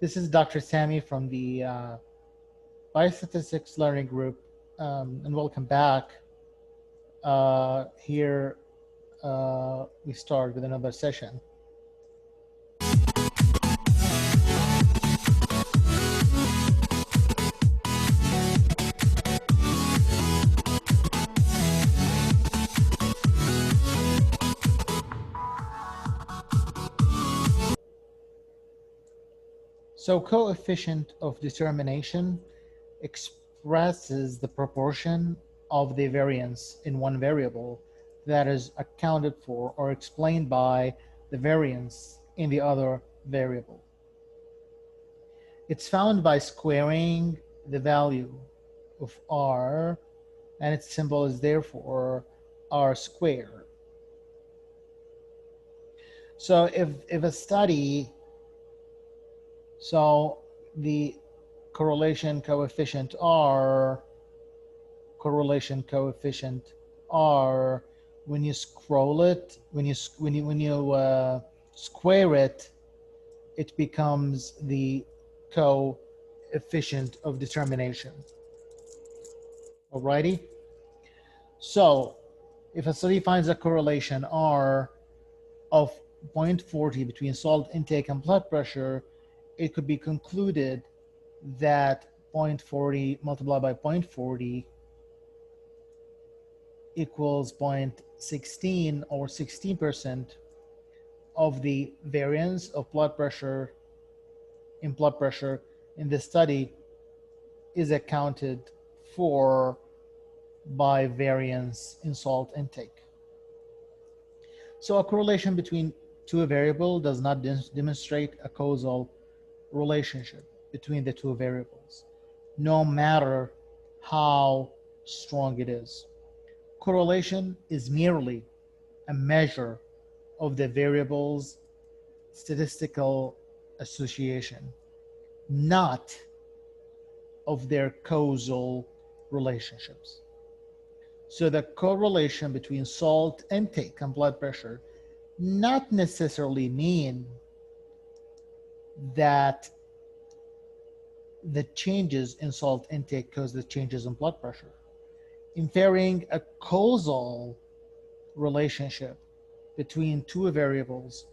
This is Dr. Sami from the Biostatistics Learning Group, and welcome back. Here we start with another session. So coefficient of determination expresses the proportion of the variance in one variable that is accounted for or explained by the variance in the other variable. It's found by squaring the value of r, and its symbol is therefore r squared. So if a study, so the correlation coefficient r, when you scroll it, when you square it, it becomes the coefficient of determination. Alrighty. So if a study finds a correlation r of 0.40 between salt intake and blood pressure, it could be concluded that 0.40 multiplied by 0.40 equals 0.16 or 16% of the variance of blood pressure in the study is accounted for by variance in salt intake. So a correlation between two variables does not demonstrate a causal relationship between the two variables, no matter how strong it is. Correlation is merely a measure of the variables' statistical association, not of their causal relationships. So the correlation between salt intake and blood pressure not necessarily mean that the changes in salt intake cause the changes in blood pressure. Inferring a causal relationship between two variables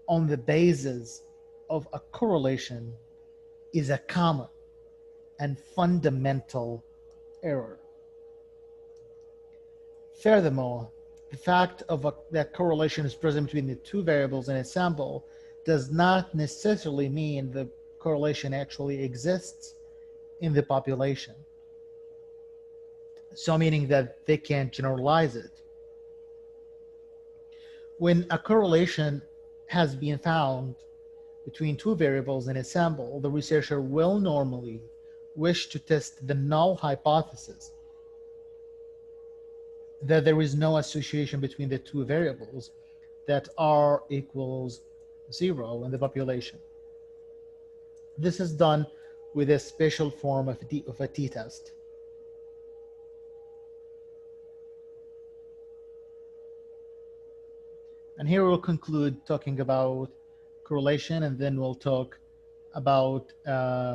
on the basis of a correlation is a common and fundamental error. Furthermore, the fact that correlation is present between the two variables in a sample does not necessarily mean the correlation actually exists in the population. So meaning that they can't generalize it. When a correlation has been found between two variables in a sample, the researcher will normally wish to test the null hypothesis that there is no association between the two variables, that r equals 0 in the population. This is done with a special form of a t-test. And here we'll conclude talking about correlation, and then we'll talk about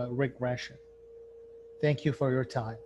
regression. Thank you for your time.